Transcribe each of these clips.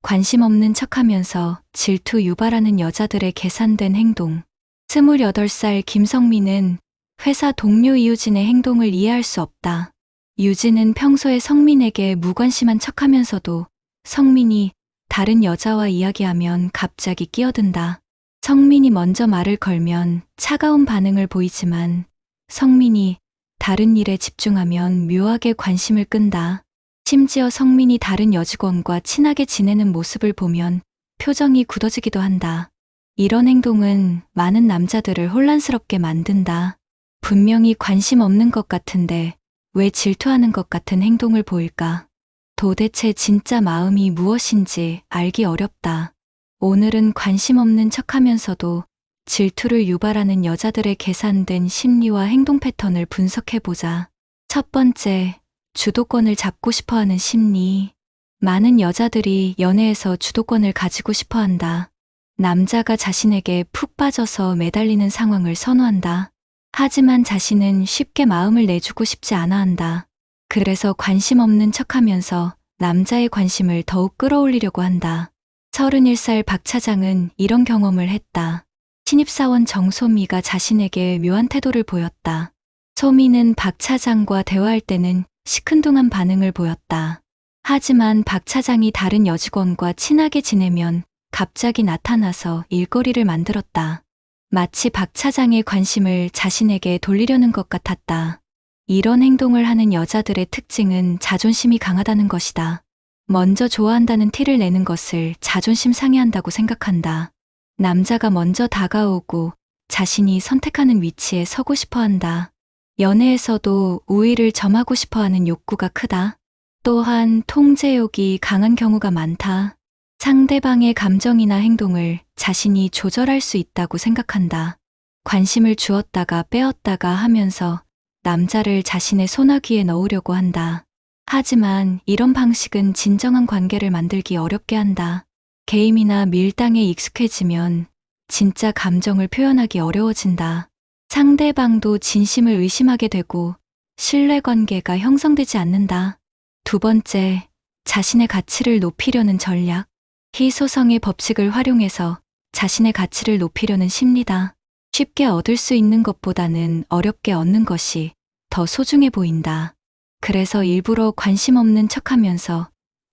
관심 없는 척하면서 질투 유발하는 여자들의 계산된 행동. 28살 김성민은 회사 동료 이유진의 행동을 이해할 수 없다. 유진은 평소에 성민에게 무관심한 척하면서도 성민이 다른 여자와 이야기하면 갑자기 끼어든다. 성민이 먼저 말을 걸면 차가운 반응을 보이지만 성민이 다른 일에 집중하면 묘하게 관심을 끈다. 심지어 성민이 다른 여직원과 친하게 지내는 모습을 보면 표정이 굳어지기도 한다. 이런 행동은 많은 남자들을 혼란스럽게 만든다. 분명히 관심 없는 것 같은데 왜 질투하는 것 같은 행동을 보일까? 도대체 진짜 마음이 무엇인지 알기 어렵다. 오늘은 관심 없는 척하면서도 질투를 유발하는 여자들의 계산된 심리와 행동 패턴을 분석해보자. 첫 번째, 주도권을 잡고 싶어하는 심리. 많은 여자들이 연애에서 주도권을 가지고 싶어한다. 남자가 자신에게 푹 빠져서 매달리는 상황을 선호한다. 하지만 자신은 쉽게 마음을 내주고 싶지 않아 한다. 그래서 관심 없는 척하면서 남자의 관심을 더욱 끌어올리려고 한다. 31살 박 차장은 이런 경험을 했다. 신입사원 정소미가 자신에게 묘한 태도를 보였다. 소미는 박 차장과 대화할 때는 시큰둥한 반응을 보였다. 하지만 박 차장이 다른 여직원과 친하게 지내면 갑자기 나타나서 일거리를 만들었다. 마치 박 차장의 관심을 자신에게 돌리려는 것 같았다. 이런 행동을 하는 여자들의 특징은 자존심이 강하다는 것이다. 먼저 좋아한다는 티를 내는 것을 자존심 상해한다고 생각한다. 남자가 먼저 다가오고 자신이 선택하는 위치에 서고 싶어 한다. 연애에서도 우위를 점하고 싶어 하는 욕구가 크다. 또한 통제욕이 강한 경우가 많다. 상대방의 감정이나 행동을 자신이 조절할 수 있다고 생각한다. 관심을 주었다가 빼었다가 하면서 남자를 자신의 소나귀에 넣으려고 한다. 하지만 이런 방식은 진정한 관계를 만들기 어렵게 한다. 게임이나 밀당에 익숙해지면 진짜 감정을 표현하기 어려워진다. 상대방도 진심을 의심하게 되고 신뢰관계가 형성되지 않는다. 두 번째, 자신의 가치를 높이려는 전략. 희소성의 법칙을 활용해서 자신의 가치를 높이려는 심리다. 쉽게 얻을 수 있는 것보다는 어렵게 얻는 것이 더 소중해 보인다. 그래서 일부러 관심 없는 척하면서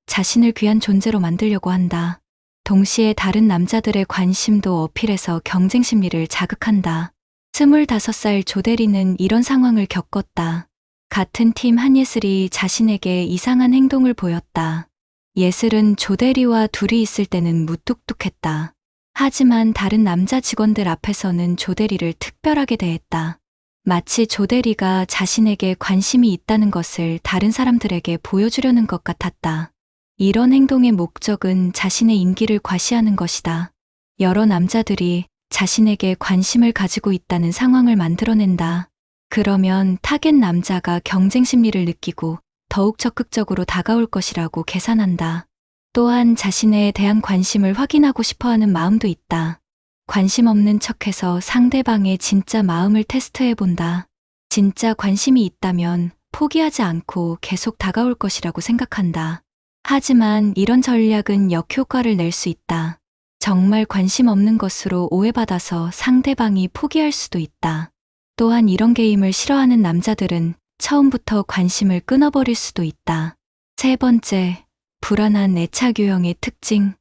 자신을 귀한 존재로 만들려고 한다. 동시에 다른 남자들의 관심도 어필해서 경쟁 심리를 자극한다. 25살 조대리는 이런 상황을 겪었다. 같은 팀 한예슬이 자신에게 이상한 행동을 보였다. 예슬은 조대리와 둘이 있을 때는 무뚝뚝했다. 하지만 다른 남자 직원들 앞에서는 조대리를 특별하게 대했다. 마치 조대리가 자신에게 관심이 있다는 것을 다른 사람들에게 보여주려는 것 같았다. 이런 행동의 목적은 자신의 인기를 과시하는 것이다. 여러 남자들이 자신에게 관심을 가지고 있다는 상황을 만들어낸다. 그러면 타겟 남자가 경쟁 심리를 느끼고 더욱 적극적으로 다가올 것이라고 계산한다. 또한 자신에 대한 관심을 확인하고 싶어하는 마음도 있다. 관심 없는 척해서 상대방의 진짜 마음을 테스트해본다. 진짜 관심이 있다면 포기하지 않고 계속 다가올 것이라고 생각한다. 하지만 이런 전략은 역효과를 낼 수 있다. 정말 관심 없는 것으로 오해받아서 상대방이 포기할 수도 있다. 또한 이런 게임을 싫어하는 남자들은 처음부터 관심을 끊어버릴 수도 있다. 세 번째, 불안한 애착 유형의 특징.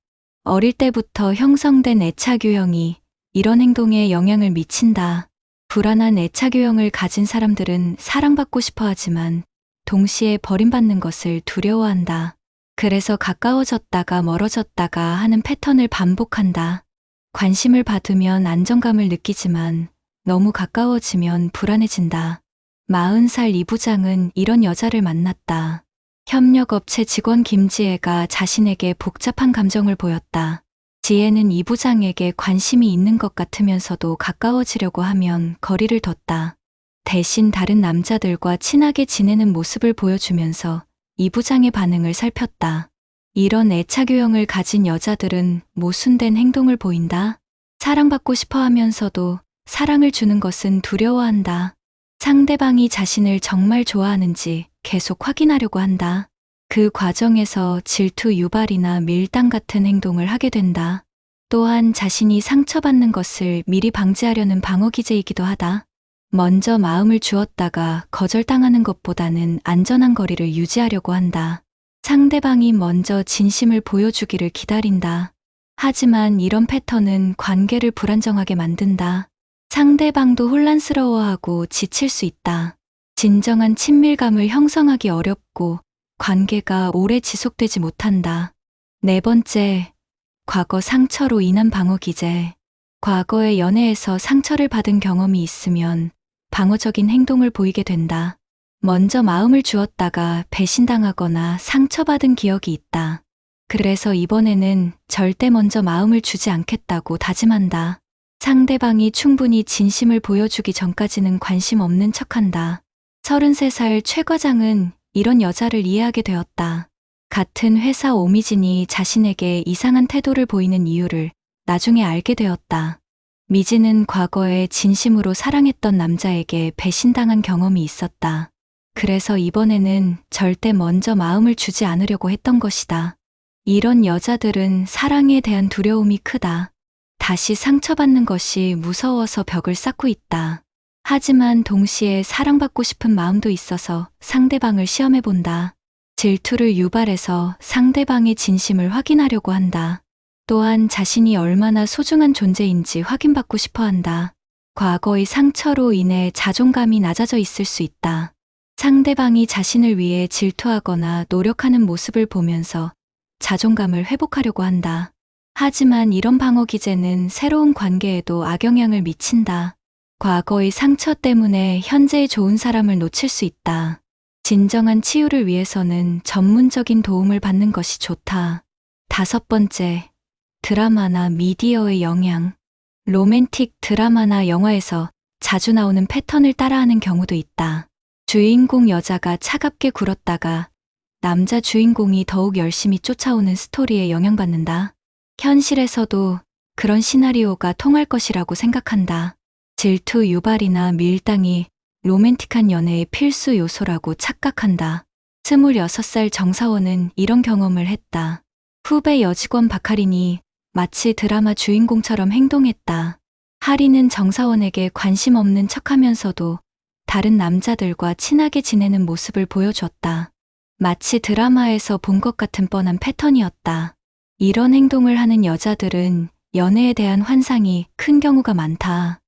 어릴 때부터 형성된 애착 유형이 이런 행동에 영향을 미친다. 불안한 애착 유형을 가진 사람들은 사랑받고 싶어 하지만 동시에 버림받는 것을 두려워한다. 그래서 가까워졌다가 멀어졌다가 하는 패턴을 반복한다. 관심을 받으면 안정감을 느끼지만 너무 가까워지면 불안해진다. 40살 이 부장은 이런 여자를 만났다. 협력업체 직원 김지혜가 자신에게 복잡한 감정을 보였다. 지혜는 이 부장에게 관심이 있는 것 같으면서도 가까워지려고 하면 거리를 뒀다. 대신 다른 남자들과 친하게 지내는 모습을 보여주면서 이 부장의 반응을 살폈다. 이런 애착 유형을 가진 여자들은 모순된 행동을 보인다. 사랑받고 싶어 하면서도 사랑을 주는 것은 두려워한다. 상대방이 자신을 정말 좋아하는지 계속 확인하려고 한다. 그 과정에서 질투 유발이나 밀당 같은 행동을 하게 된다. 또한 자신이 상처받는 것을 미리 방지하려는 방어 기제이기도 하다. 먼저 마음을 주었다가 거절당하는 것보다는 안전한 거리를 유지하려고 한다. 상대방이 먼저 진심을 보여주기를 기다린다. 하지만 이런 패턴은 관계를 불안정하게 만든다. 상대방도 혼란스러워하고 지칠 수 있다. 진정한 친밀감을 형성하기 어렵고 관계가 오래 지속되지 못한다. 네 번째, 과거 상처로 인한 방어 기제. 과거의 연애에서 상처를 받은 경험이 있으면 방어적인 행동을 보이게 된다. 먼저 마음을 주었다가 배신당하거나 상처받은 기억이 있다. 그래서 이번에는 절대 먼저 마음을 주지 않겠다고 다짐한다. 상대방이 충분히 진심을 보여주기 전까지는 관심 없는 척한다. 33살 최 과장은 이런 여자를 이해하게 되었다. 같은 회사 오미진이 자신에게 이상한 태도를 보이는 이유를 나중에 알게 되었다. 미진은 과거에 진심으로 사랑했던 남자에게 배신당한 경험이 있었다. 그래서 이번에는 절대 먼저 마음을 주지 않으려고 했던 것이다. 이런 여자들은 사랑에 대한 두려움이 크다. 다시 상처받는 것이 무서워서 벽을 쌓고 있다. 하지만 동시에 사랑받고 싶은 마음도 있어서 상대방을 시험해본다. 질투를 유발해서 상대방의 진심을 확인하려고 한다. 또한 자신이 얼마나 소중한 존재인지 확인받고 싶어 한다. 과거의 상처로 인해 자존감이 낮아져 있을 수 있다. 상대방이 자신을 위해 질투하거나 노력하는 모습을 보면서 자존감을 회복하려고 한다. 하지만 이런 방어 기제는 새로운 관계에도 악영향을 미친다. 과거의 상처 때문에 현재의 좋은 사람을 놓칠 수 있다. 진정한 치유를 위해서는 전문적인 도움을 받는 것이 좋다. 다섯 번째, 드라마나 미디어의 영향. 로맨틱 드라마나 영화에서 자주 나오는 패턴을 따라하는 경우도 있다. 주인공 여자가 차갑게 굴었다가 남자 주인공이 더욱 열심히 쫓아오는 스토리에 영향받는다. 현실에서도 그런 시나리오가 통할 것이라고 생각한다. 질투 유발이나 밀당이 로맨틱한 연애의 필수 요소라고 착각한다. 26살 정사원은 이런 경험을 했다. 후배 여직원 박하린이 마치 드라마 주인공처럼 행동했다. 하린은 정사원에게 관심 없는 척하면서도 다른 남자들과 친하게 지내는 모습을 보여줬다. 마치 드라마에서 본 것 같은 뻔한 패턴이었다. 이런 행동을 하는 여자들은 연애에 대한 환상이 큰 경우가 많다.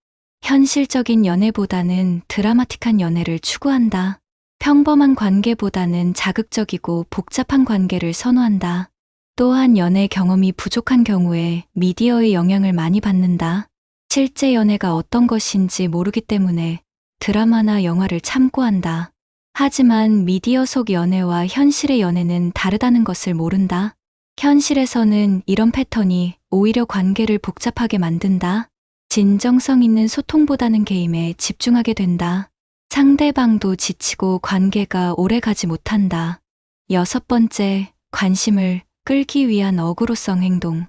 현실적인 연애보다는 드라마틱한 연애를 추구한다. 평범한 관계보다는 자극적이고 복잡한 관계를 선호한다. 또한 연애 경험이 부족한 경우에 미디어의 영향을 많이 받는다. 실제 연애가 어떤 것인지 모르기 때문에 드라마나 영화를 참고한다. 하지만 미디어 속 연애와 현실의 연애는 다르다는 것을 모른다. 현실에서는 이런 패턴이 오히려 관계를 복잡하게 만든다. 진정성 있는 소통보다는 게임에 집중하게 된다. 상대방도 지치고 관계가 오래 가지 못한다. 여섯 번째, 관심을 끌기 위한 어그로성 행동.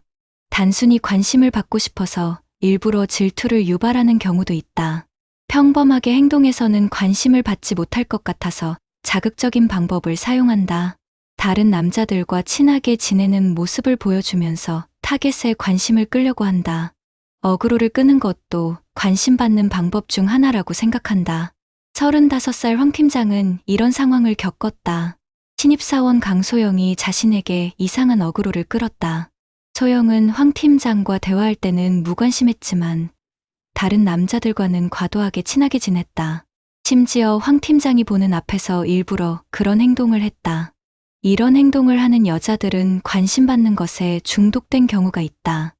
단순히 관심을 받고 싶어서 일부러 질투를 유발하는 경우도 있다. 평범하게 행동해서는 관심을 받지 못할 것 같아서 자극적인 방법을 사용한다. 다른 남자들과 친하게 지내는 모습을 보여주면서 타겟에 관심을 끌려고 한다. 어그로를 끄는 것도 관심받는 방법 중 하나라고 생각한다. 35살 황 팀장은 이런 상황을 겪었다. 신입사원 강소영이 자신에게 이상한 어그로를 끌었다. 소영은 황 팀장과 대화할 때는 무관심했지만 다른 남자들과는 과도하게 친하게 지냈다. 심지어 황 팀장이 보는 앞에서 일부러 그런 행동을 했다. 이런 행동을 하는 여자들은 관심받는 것에 중독된 경우가 있다.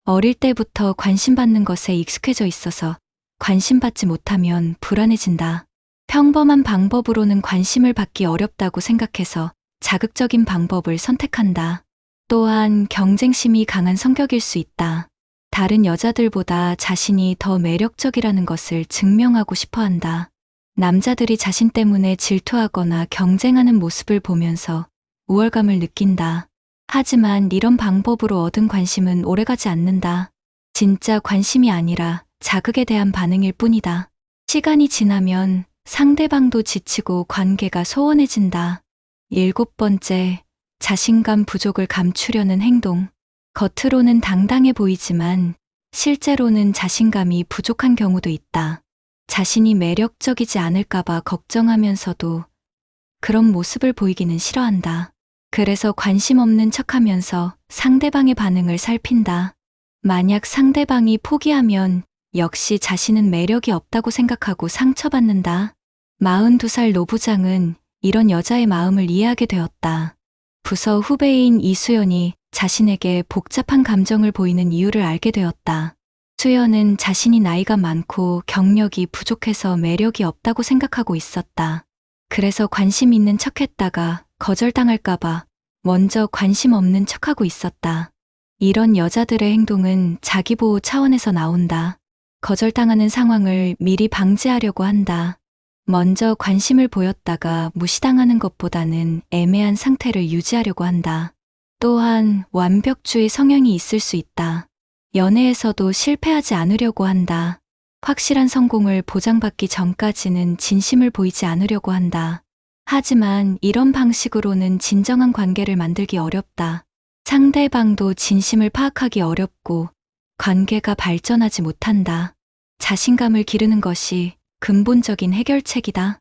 어릴 때부터 관심받는 것에 익숙해져 있어서 관심받지 못하면 불안해진다. 평범한 방법으로는 관심을 받기 어렵다고 생각해서 자극적인 방법을 선택한다. 또한 경쟁심이 강한 성격일 수 있다. 다른 여자들보다 자신이 더 매력적이라는 것을 증명하고 싶어 한다. 남자들이 자신 때문에 질투하거나 경쟁하는 모습을 보면서 우월감을 느낀다. 하지만 이런 방법으로 얻은 관심은 오래가지 않는다. 진짜 관심이 아니라 자극에 대한 반응일 뿐이다. 시간이 지나면 상대방도 지치고 관계가 소원해진다. 7번째, 자신감 부족을 감추려는 행동. 겉으로는 당당해 보이지만 실제로는 자신감이 부족한 경우도 있다. 자신이 매력적이지 않을까봐 걱정하면서도 그런 모습을 보이기는 싫어한다. 그래서 관심 없는 척하면서 상대방의 반응을 살핀다. 만약 상대방이 포기하면 역시 자신은 매력이 없다고 생각하고 상처받는다. 42살 노부장은 이런 여자의 마음을 이해하게 되었다. 부서 후배인 이수연이 자신에게 복잡한 감정을 보이는 이유를 알게 되었다. 수연은 자신이 나이가 많고 경력이 부족해서 매력이 없다고 생각하고 있었다. 그래서 관심 있는 척했다가 거절당할까봐 먼저 관심 없는 척하고 있었다. 이런 여자들의 행동은 자기보호 차원에서 나온다. 거절당하는 상황을 미리 방지하려고 한다. 먼저 관심을 보였다가 무시당하는 것보다는 애매한 상태를 유지하려고 한다. 또한 완벽주의 성향이 있을 수 있다. 연애에서도 실패하지 않으려고 한다. 확실한 성공을 보장받기 전까지는 진심을 보이지 않으려고 한다. 하지만 이런 방식으로는 진정한 관계를 만들기 어렵다. 상대방도 진심을 파악하기 어렵고 관계가 발전하지 못한다. 자신감을 기르는 것이 근본적인 해결책이다.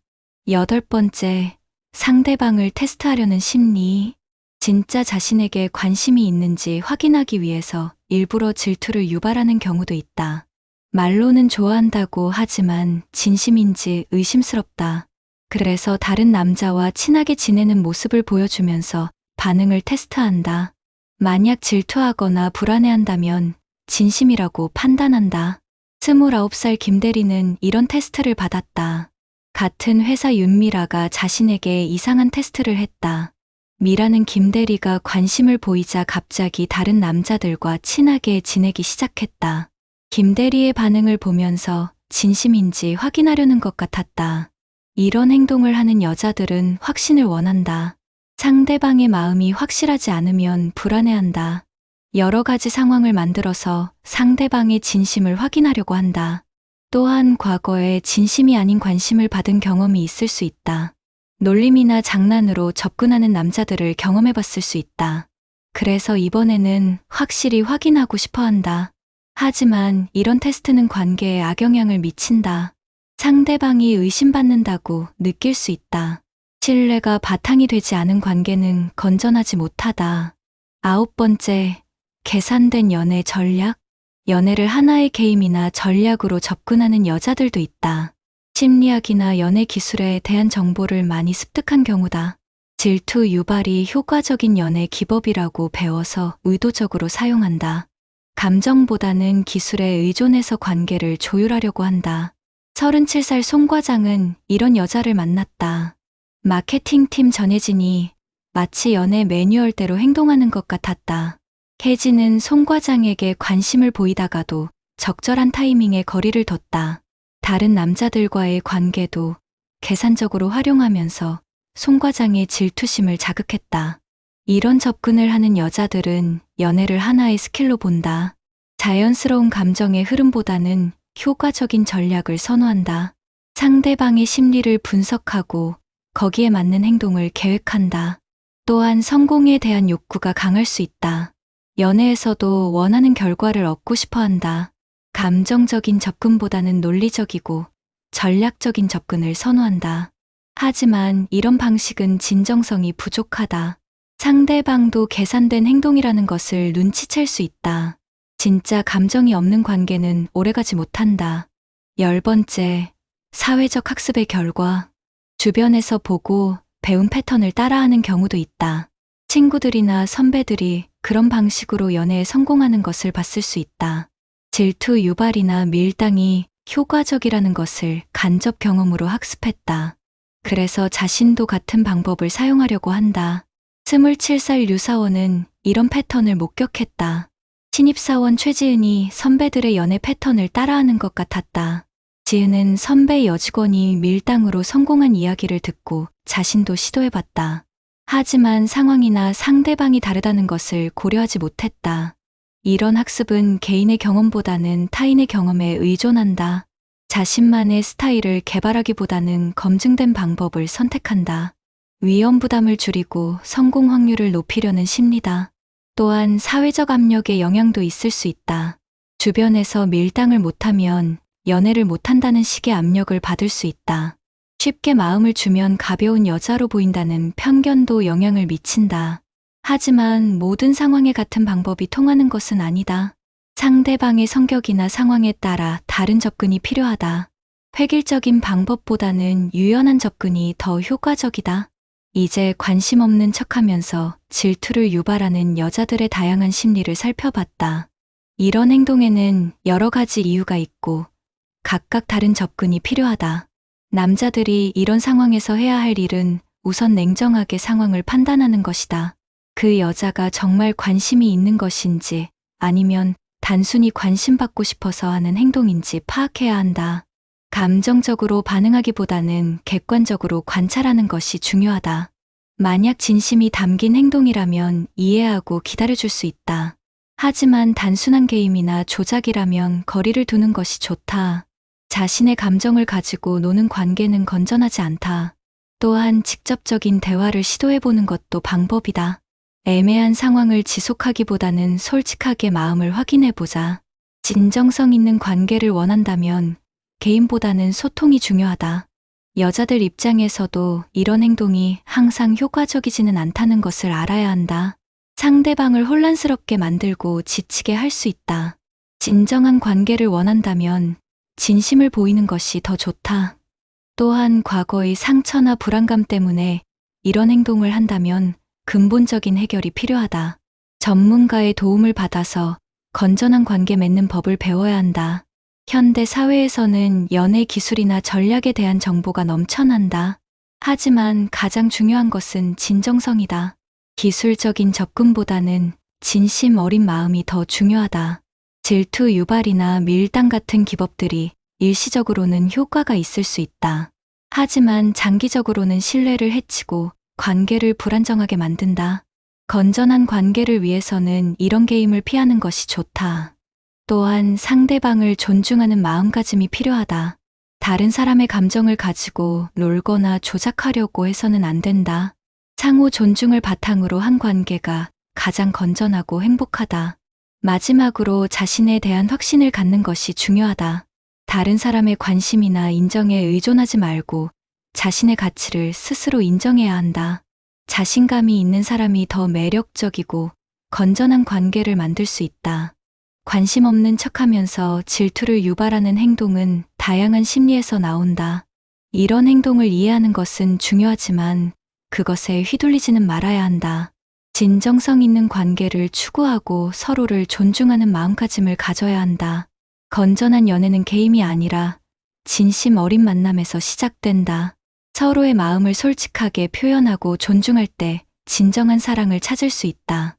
8번째, 상대방을 테스트하려는 심리. 진짜 자신에게 관심이 있는지 확인하기 위해서 일부러 질투를 유발하는 경우도 있다. 말로는 좋아한다고 하지만 진심인지 의심스럽다. 그래서 다른 남자와 친하게 지내는 모습을 보여주면서 반응을 테스트한다. 만약 질투하거나 불안해한다면 진심이라고 판단한다. 29살 김대리는 이런 테스트를 받았다. 같은 회사 윤미라가 자신에게 이상한 테스트를 했다. 미라는 김대리가 관심을 보이자 갑자기 다른 남자들과 친하게 지내기 시작했다. 김대리의 반응을 보면서 진심인지 확인하려는 것 같았다. 이런 행동을 하는 여자들은 확신을 원한다. 상대방의 마음이 확실하지 않으면 불안해한다. 여러 가지 상황을 만들어서 상대방의 진심을 확인하려고 한다. 또한 과거에 진심이 아닌 관심을 받은 경험이 있을 수 있다. 놀림이나 장난으로 접근하는 남자들을 경험해봤을 수 있다. 그래서 이번에는 확실히 확인하고 싶어 한다. 하지만 이런 테스트는 관계에 악영향을 미친다. 상대방이 의심받는다고 느낄 수 있다. 신뢰가 바탕이 되지 않은 관계는 건전하지 못하다. 9번째, 계산된 연애 전략. 연애를 하나의 게임이나 전략으로 접근하는 여자들도 있다. 심리학이나 연애 기술에 대한 정보를 많이 습득한 경우다. 질투 유발이 효과적인 연애 기법이라고 배워서 의도적으로 사용한다. 감정보다는 기술에 의존해서 관계를 조율하려고 한다. 37살 송 과장은 이런 여자를 만났다. 마케팅팀 전혜진이 마치 연애 매뉴얼대로 행동하는 것 같았다. 혜진은 송 과장에게 관심을 보이다가도 적절한 타이밍에 거리를 뒀다. 다른 남자들과의 관계도 계산적으로 활용하면서 송 과장의 질투심을 자극했다. 이런 접근을 하는 여자들은 연애를 하나의 스킬로 본다. 자연스러운 감정의 흐름보다는 효과적인 전략을 선호한다. 상대방의 심리를 분석하고 거기에 맞는 행동을 계획한다. 또한 성공에 대한 욕구가 강할 수 있다. 연애에서도 원하는 결과를 얻고 싶어 한다. 감정적인 접근보다는 논리적이고 전략적인 접근을 선호한다. 하지만 이런 방식은 진정성이 부족하다. 상대방도 계산된 행동이라는 것을 눈치챌 수 있다. 진짜 감정이 없는 관계는 오래가지 못한다. 10번째, 사회적 학습의 결과. 주변에서 보고 배운 패턴을 따라하는 경우도 있다. 친구들이나 선배들이 그런 방식으로 연애에 성공하는 것을 봤을 수 있다. 질투 유발이나 밀당이 효과적이라는 것을 간접 경험으로 학습했다. 그래서 자신도 같은 방법을 사용하려고 한다. 27살 유사원은 이런 패턴을 목격했다. 신입사원 최지은이 선배들의 연애 패턴을 따라하는 것 같았다. 지은은 선배 여직원이 밀당으로 성공한 이야기를 듣고 자신도 시도해봤다. 하지만 상황이나 상대방이 다르다는 것을 고려하지 못했다. 이런 학습은 개인의 경험보다는 타인의 경험에 의존한다. 자신만의 스타일을 개발하기보다는 검증된 방법을 선택한다. 위험 부담을 줄이고 성공 확률을 높이려는 심리다. 또한 사회적 압력의 영향도 있을 수 있다. 주변에서 밀당을 못하면 연애를 못한다는 식의 압력을 받을 수 있다. 쉽게 마음을 주면 가벼운 여자로 보인다는 편견도 영향을 미친다. 하지만 모든 상황에 같은 방법이 통하는 것은 아니다. 상대방의 성격이나 상황에 따라 다른 접근이 필요하다. 획일적인 방법보다는 유연한 접근이 더 효과적이다. 이제 관심 없는 척하면서 질투를 유발하는 여자들의 다양한 심리를 살펴봤다. 이런 행동에는 여러 가지 이유가 있고 각각 다른 접근이 필요하다. 남자들이 이런 상황에서 해야 할 일은 우선 냉정하게 상황을 판단하는 것이다. 그 여자가 정말 관심이 있는 것인지 아니면 단순히 관심받고 싶어서 하는 행동인지 파악해야 한다. 감정적으로 반응하기보다는 객관적으로 관찰하는 것이 중요하다. 만약 진심이 담긴 행동이라면 이해하고 기다려줄 수 있다. 하지만 단순한 게임이나 조작이라면 거리를 두는 것이 좋다. 자신의 감정을 가지고 노는 관계는 건전하지 않다. 또한 직접적인 대화를 시도해보는 것도 방법이다. 애매한 상황을 지속하기보다는 솔직하게 마음을 확인해보자. 진정성 있는 관계를 원한다면 개인보다는 소통이 중요하다. 여자들 입장에서도 이런 행동이 항상 효과적이지는 않다는 것을 알아야 한다. 상대방을 혼란스럽게 만들고 지치게 할 수 있다. 진정한 관계를 원한다면 진심을 보이는 것이 더 좋다. 또한 과거의 상처나 불안감 때문에 이런 행동을 한다면 근본적인 해결이 필요하다. 전문가의 도움을 받아서 건전한 관계 맺는 법을 배워야 한다. 현대 사회에서는 연애 기술이나 전략에 대한 정보가 넘쳐난다. 하지만 가장 중요한 것은 진정성이다. 기술적인 접근보다는 진심 어린 마음이 더 중요하다. 질투 유발이나 밀당 같은 기법들이 일시적으로는 효과가 있을 수 있다. 하지만 장기적으로는 신뢰를 해치고 관계를 불안정하게 만든다. 건전한 관계를 위해서는 이런 게임을 피하는 것이 좋다. 또한 상대방을 존중하는 마음가짐이 필요하다. 다른 사람의 감정을 가지고 놀거나 조작하려고 해서는 안 된다. 상호 존중을 바탕으로 한 관계가 가장 건전하고 행복하다. 마지막으로 자신에 대한 확신을 갖는 것이 중요하다. 다른 사람의 관심이나 인정에 의존하지 말고 자신의 가치를 스스로 인정해야 한다. 자신감이 있는 사람이 더 매력적이고 건전한 관계를 만들 수 있다. 관심 없는 척하면서 질투를 유발하는 행동은 다양한 심리에서 나온다. 이런 행동을 이해하는 것은 중요하지만 그것에 휘둘리지는 말아야 한다. 진정성 있는 관계를 추구하고 서로를 존중하는 마음가짐을 가져야 한다. 건전한 연애는 게임이 아니라 진심 어린 만남에서 시작된다. 서로의 마음을 솔직하게 표현하고 존중할 때 진정한 사랑을 찾을 수 있다.